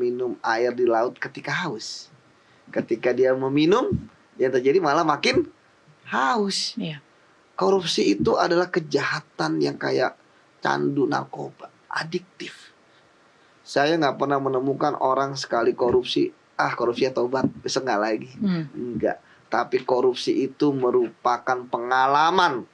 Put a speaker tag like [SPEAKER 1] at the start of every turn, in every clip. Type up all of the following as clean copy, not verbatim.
[SPEAKER 1] meminum air di laut ketika haus. Ketika dia meminum, yang terjadi malah makin haus.
[SPEAKER 2] Iya.
[SPEAKER 1] Korupsi itu adalah kejahatan yang kayak candu narkoba, adiktif. Saya nggak pernah menemukan orang sekali korupsi, korupsi ya tobat, besok nggak lagi. Enggak. Tapi korupsi itu merupakan pengalaman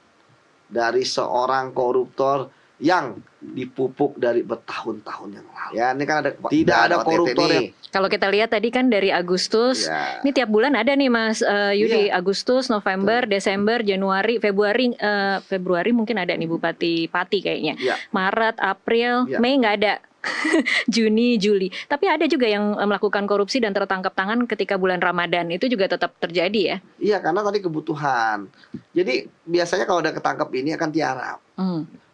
[SPEAKER 1] dari seorang koruptor yang dipupuk dari bertahun-tahun yang lalu. Ya, ini kan tidak ada koruptor yang...
[SPEAKER 2] Kalau kita lihat tadi kan dari Agustus, ini tiap bulan ada nih Mas Yudi, Agustus, November, Desember, Januari, Februari mungkin ada nih Bupati Pati kayaknya. Maret, April, Mei nggak ada. Juni, Juli. Tapi ada juga yang melakukan korupsi dan tertangkap tangan ketika bulan Ramadan. Itu juga tetap terjadi ya?
[SPEAKER 1] Iya, karena tadi kebutuhan. Jadi biasanya kalau udah ketangkep ini akan tiarap.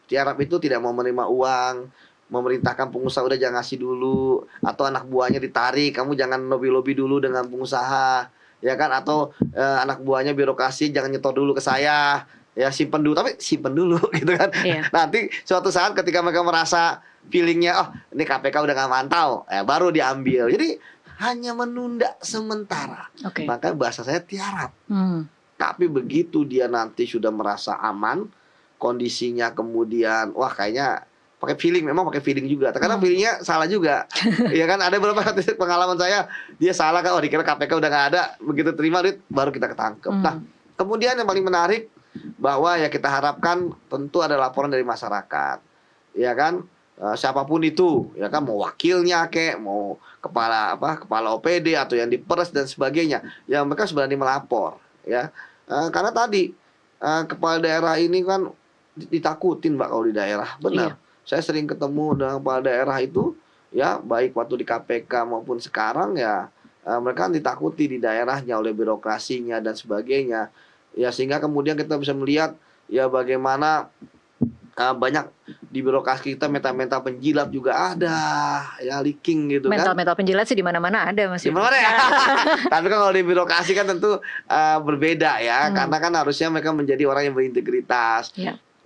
[SPEAKER 1] Tiarap itu tidak mau menerima uang, memerintahkan pengusaha udah jangan ngasih dulu, atau anak buahnya ditarik, kamu jangan lobby-lobby dulu dengan pengusaha, ya kan? Atau anak buahnya birokrasi jangan nyetor dulu ke saya, ya simpen dulu, tapi simpen dulu gitu kan. Nanti suatu saat ketika mereka merasa feelingnya, oh ini KPK udah gak mantau, baru diambil. Jadi hanya menunda sementara. Maka bahasa saya tiarap. Tapi begitu dia nanti sudah merasa aman, kondisinya kemudian, wah kayaknya pakai feeling, memang pakai feeling juga. Terkadang feelingnya salah juga. Ya kan, ada beberapa pengalaman saya, dia salah kan, dikira KPK udah gak ada, begitu terima duit baru kita ketangkep. Nah, kemudian yang paling menarik bahwa ya kita harapkan tentu ada laporan dari masyarakat, ya kan. Siapapun itu, ya kan, mau wakilnya kek, mau kepala OPD atau yang diperes dan sebagainya, ya mereka sebenarnya melapor, ya. Karena tadi kepala daerah ini kan ditakutin Mbak kalau di daerah, benar. Saya sering ketemu dengan kepala daerah itu, ya baik waktu di KPK maupun sekarang, ya mereka ditakuti di daerahnya oleh birokrasinya dan sebagainya, ya sehingga kemudian kita bisa melihat ya bagaimana banyak di birokrasi kita mental penjilat juga ada, ya leaking gitu kan.
[SPEAKER 2] Mental penjilat sih di mana-mana ada Mas.
[SPEAKER 1] Di mana ya? Tapi kan kalau di birokrasi kan tentu berbeda ya, karena kan harusnya mereka menjadi orang yang berintegritas.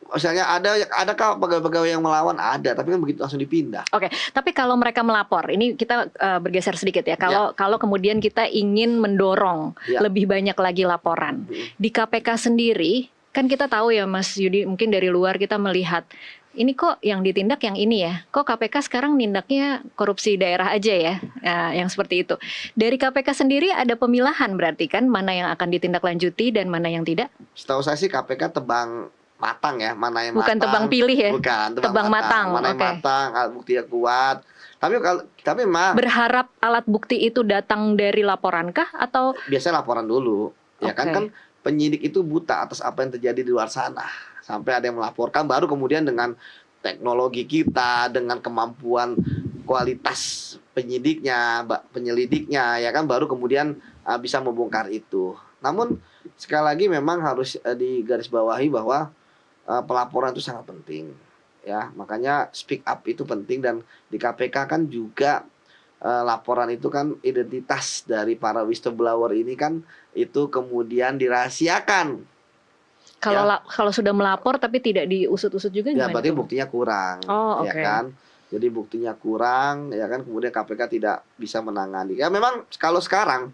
[SPEAKER 1] Misalnya adakah pegawai-pegawai yang melawan? Ada, tapi kan begitu langsung dipindah.
[SPEAKER 2] Tapi kalau mereka melapor, ini kita bergeser sedikit ya. Kalau kemudian kita ingin mendorong lebih banyak lagi laporan di KPK sendiri. Kan kita tahu ya Mas Yudi, mungkin dari luar kita melihat, ini kok yang ditindak yang ini ya, kok KPK sekarang nindaknya korupsi daerah aja ya, yang seperti itu. Dari KPK sendiri ada pemilahan berarti kan, mana yang akan ditindaklanjuti dan mana yang tidak?
[SPEAKER 1] Setahu saya sih KPK tebang matang ya, mana yang
[SPEAKER 2] bukan
[SPEAKER 1] matang.
[SPEAKER 2] Tebang pilih ya?
[SPEAKER 1] Bukan,
[SPEAKER 2] tebang matang.
[SPEAKER 1] Mana yang matang, alat buktinya kuat. Tapi memang
[SPEAKER 2] berharap alat bukti itu datang dari laporankah atau?
[SPEAKER 1] Biasanya laporan dulu, ya kan penyidik itu buta atas apa yang terjadi di luar sana. Sampai ada yang melaporkan, baru kemudian dengan teknologi kita, dengan kemampuan kualitas penyidiknya, penyelidiknya, ya kan, baru kemudian bisa membongkar itu. Namun sekali lagi memang harus digarisbawahi bahwa pelaporan itu sangat penting. Ya, makanya speak up itu penting, dan di KPK kan juga laporan itu kan identitas dari para whistleblower ini kan itu kemudian dirahasiakan.
[SPEAKER 2] Kalau sudah melapor tapi tidak diusut-usut juga gimana?
[SPEAKER 1] Ya berarti buktinya kurang, ya kan. Jadi buktinya kurang, ya kan, kemudian KPK tidak bisa menangani. Ya memang kalau sekarang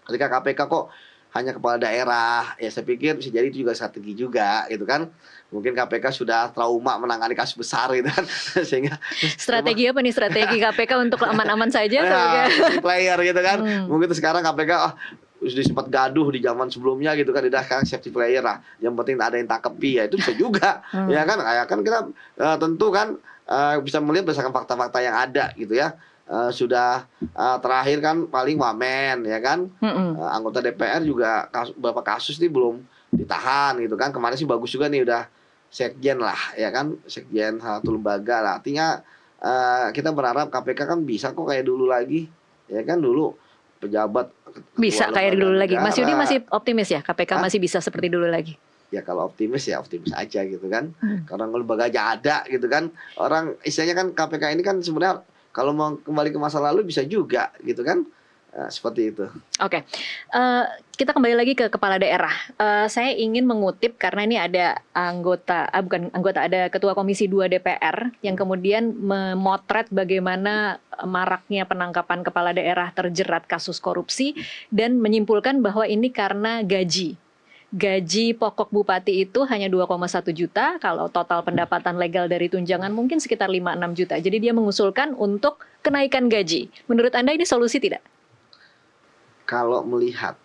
[SPEAKER 1] ketika KPK kok hanya kepala daerah, ya saya pikir bisa jadi itu juga strategi juga gitu kan. Mungkin KPK sudah trauma menangani kasus besar gitu kan. Sehingga
[SPEAKER 2] strategi apa nih, strategi KPK untuk aman-aman saja?
[SPEAKER 1] Player gitu kan. Mungkin sekarang KPK sudah sempat gaduh di zaman sebelumnya gitu kan, udah sekarang safety player lah. Yang penting ada yang tangkepi, ya itu bisa juga. Ya kan, kita tentu kan bisa melihat berdasarkan fakta-fakta yang ada gitu ya. Sudah terakhir kan paling Wamen, ya kan, anggota DPR juga beberapa kasus nih belum ditahan gitu kan. Kemarin sih bagus juga nih, udah sekjen lah, ya kan, sekjen satu lembaga lah. Artinya kita berharap KPK kan bisa kok kayak dulu lagi, ya kan. Dulu pejabat
[SPEAKER 2] bisa kayak dulu lagi. Mas Yudi masih optimis ya KPK masih bisa seperti dulu lagi?
[SPEAKER 1] Ya kalau optimis ya optimis aja gitu kan. Karena lembaga aja ada gitu kan. Orang istilahnya kan KPK ini kan sebenarnya kalau mau kembali ke masa lalu bisa juga gitu kan.
[SPEAKER 2] Seperti itu. Oke, kita kembali lagi ke kepala daerah. Saya ingin mengutip karena ini ada ada Ketua Komisi 2 DPR yang kemudian memotret bagaimana maraknya penangkapan kepala daerah terjerat kasus korupsi dan menyimpulkan bahwa ini karena gaji. Gaji pokok bupati itu hanya 2,1 juta, kalau total pendapatan legal dari tunjangan mungkin sekitar 5-6 juta. Jadi dia mengusulkan untuk kenaikan gaji. Menurut Anda ini solusi tidak?
[SPEAKER 1] Kalau melihat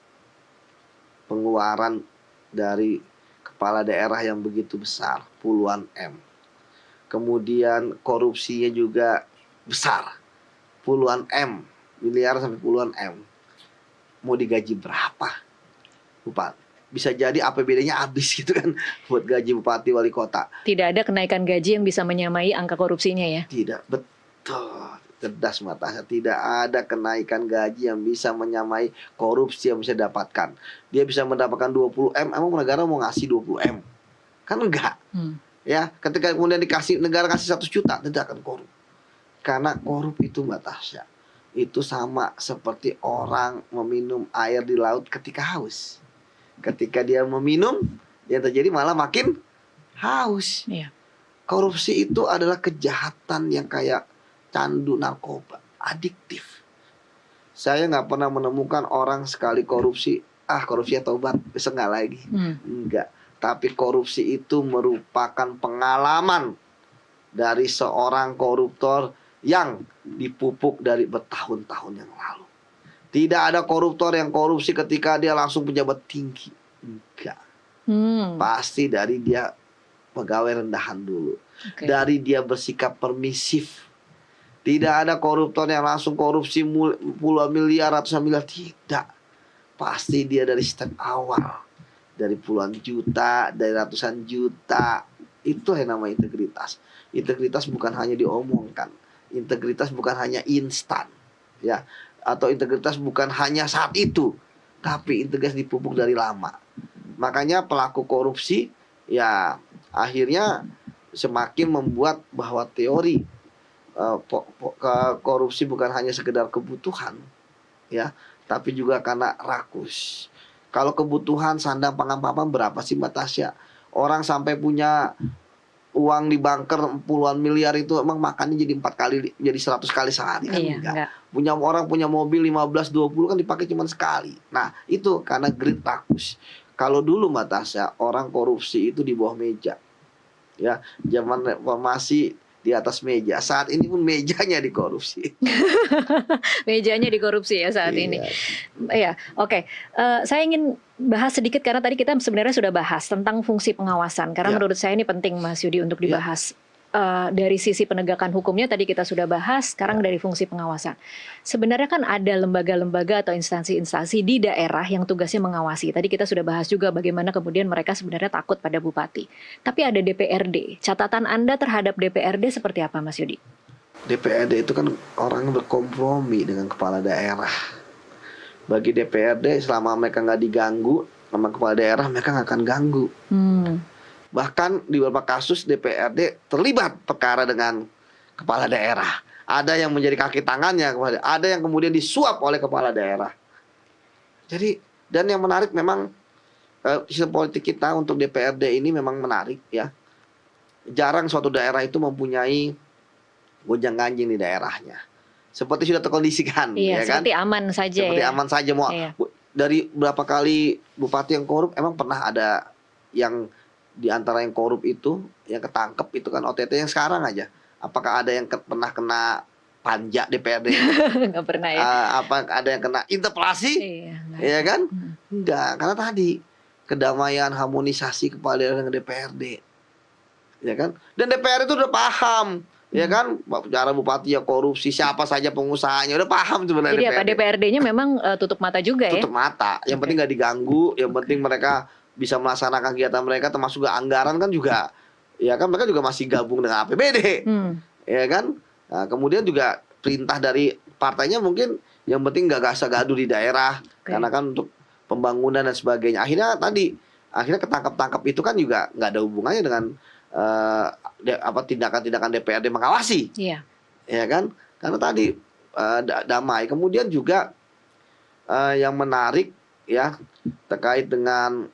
[SPEAKER 1] pengeluaran dari kepala daerah yang begitu besar, puluhan M, kemudian korupsinya juga besar, puluhan M, miliar sampai puluhan M, mau digaji berapa bupati? Bisa jadi APBD-nya habis gitu kan buat gaji bupati wali kota.
[SPEAKER 2] Tidak ada kenaikan gaji yang bisa menyamai angka korupsinya ya?
[SPEAKER 1] Tidak, betul. Cerdas matanya, tidak ada kenaikan gaji yang bisa menyamai korupsi yang bisa dapatkan. Dia bisa mendapatkan 20 M, emang negara mau ngasih 20 M? Kan enggak. Ya, ketika kemudian negara kasih 100 juta, tidak akan korup. Karena korup itu Mbak Tasya, itu sama seperti orang meminum air di laut ketika haus. Ketika dia meminum, yang terjadi malah makin haus. Korupsi itu adalah kejahatan yang kayak candu narkoba, adiktif. Saya nggak pernah menemukan orang sekali korupsi, korupsi tobat, besok nggak lagi. Enggak. Tapi korupsi itu merupakan pengalaman dari seorang koruptor yang dipupuk dari bertahun-tahun yang lalu. Tidak ada koruptor yang korupsi ketika dia langsung pejabat tinggi. Enggak. Pasti dari dia pegawai rendahan dulu. Dari dia bersikap permisif. Tidak ada koruptor yang langsung korupsi puluhan miliar, ratusan miliar. Tidak. Pasti dia dari step awal. Dari puluhan juta, dari ratusan juta. Itu yang namanya integritas. Integritas bukan hanya diomongkan. Integritas bukan hanya instan. Ya. Atau integritas bukan hanya saat itu. Tapi integritas dipupuk dari lama. Makanya pelaku korupsi ya akhirnya semakin membuat bahwa teori korupsi bukan hanya sekedar kebutuhan, ya, tapi juga karena rakus. Kalau kebutuhan sandang pangan papan berapa sih Mbak Tasya? Orang sampai punya uang di banker puluhan miliar itu emang makannya jadi 4 kali, jadi 100 kali sehari kan? Enggak. Orang punya mobil 15-20 kan dipakai cuma sekali. Nah itu karena greed rakus. Kalau dulu Mbak Tasya, orang korupsi itu di bawah meja, ya, zaman reformasi di atas meja. Saat ini pun mejanya dikorupsi.
[SPEAKER 2] Mejanya dikorupsi ya saat ini. Iya, oke. Saya ingin bahas sedikit karena tadi kita sebenarnya sudah bahas tentang fungsi pengawasan. Karena menurut saya ini penting Mas Yudi untuk dibahas. Dari sisi penegakan hukumnya tadi kita sudah bahas, sekarang dari fungsi pengawasan. Sebenarnya kan ada lembaga-lembaga atau instansi-instansi di daerah yang tugasnya mengawasi. Tadi kita sudah bahas juga bagaimana kemudian mereka sebenarnya takut pada bupati. Tapi ada DPRD. Catatan Anda terhadap DPRD seperti apa Mas Yudi?
[SPEAKER 1] DPRD itu kan orang berkompromi dengan kepala daerah. Bagi DPRD selama mereka nggak diganggu sama kepala daerah, mereka nggak akan ganggu. Bahkan di beberapa kasus DPRD terlibat perkara dengan kepala daerah. Ada yang menjadi kaki tangannya, ada yang kemudian disuap oleh kepala daerah. Jadi, dan yang menarik memang sistem politik kita untuk DPRD ini memang menarik ya. Jarang suatu daerah itu mempunyai gonjang-ganjing di daerahnya. Seperti sudah terkondisikan, ya kan?
[SPEAKER 2] Seperti aman saja.
[SPEAKER 1] Seperti aman saja. Dari berapa kali bupati yang korup, emang pernah ada yang di antara yang korup itu, yang ketangkep itu kan OTT yang sekarang aja. Apakah ada yang pernah kena panja DPRD?
[SPEAKER 2] Nggak pernah ya.
[SPEAKER 1] Apa ada yang kena interpelasi? Iya kan? Enggak, karena tadi kedamaian harmonisasi kepala daerah dengan DPRD. Ya kan? Dan DPRD itu udah paham. Ya kan, cara bupati ya korupsi, siapa saja pengusahanya udah paham sebenarnya.
[SPEAKER 2] Jadi apa DPRD-nya memang tutup mata juga ya?
[SPEAKER 1] Tutup mata. Yang penting nggak diganggu, yang penting mereka bisa melaksanakan kegiatan mereka, termasuk anggaran kan juga, ya kan mereka juga masih gabung dengan APBD, ya kan. Nah, kemudian juga perintah dari partainya mungkin yang penting nggak gaduh di daerah, karena kan untuk pembangunan dan sebagainya. Akhirnya ketangkap-tangkap itu kan juga nggak ada hubungannya dengan tindakan-tindakan DPRD mengawasi, ya kan? Karena tadi damai. Kemudian juga yang menarik ya terkait dengan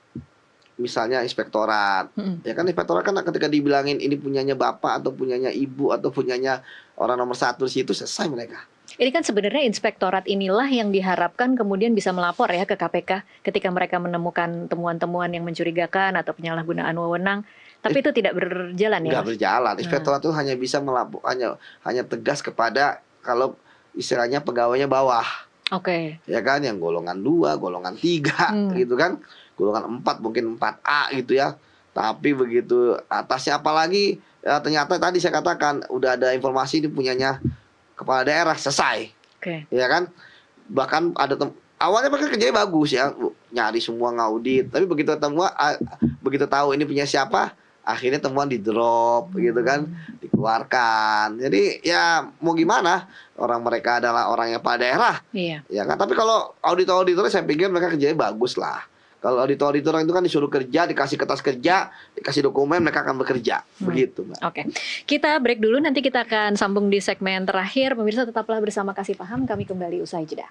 [SPEAKER 1] misalnya inspektorat. Ya kan inspektorat kan ketika dibilangin ini punyanya bapak atau punyanya ibu atau punyanya orang nomor satu di situ, selesai mereka.
[SPEAKER 2] Ini kan sebenarnya inspektorat inilah yang diharapkan kemudian bisa melapor ya ke KPK ketika mereka menemukan temuan-temuan yang mencurigakan atau penyalahgunaan wewenang. Tapi itu tidak berjalan ya?
[SPEAKER 1] Nggak berjalan. Inspektorat itu hanya bisa melapor, hanya tegas kepada kalau istilahnya pegawainya bawah.
[SPEAKER 2] Oke.
[SPEAKER 1] Ya kan, yang golongan 2, golongan 3 gitu kan. Golongan 4 mungkin 4A gitu ya. Tapi begitu atasnya, apalagi ya, ternyata tadi saya katakan udah ada informasi ini punyanya kepala daerah, selesai. Ya kan? Bahkan ada awalnya mereka kerjanya bagus ya, nyari semua, ngaudit. Tapi begitu tahu ini punya siapa, akhirnya temuan di drop gitu kan, dikeluarkan. Jadi ya mau gimana, orang mereka adalah orang yang kepala daerah.
[SPEAKER 2] Iya.
[SPEAKER 1] Ya kan? Tapi kalau auditor-auditornya saya pikir mereka kerjanya bagus lah. Kalau auditor-auditor itu kan disuruh kerja, dikasih kertas kerja, dikasih dokumen, mereka akan bekerja. Begitu, Mbak.
[SPEAKER 2] Oke. Kita break dulu, nanti kita akan sambung di segmen terakhir. Pemirsa tetaplah bersama Kasih Paham, kami kembali usai jeda.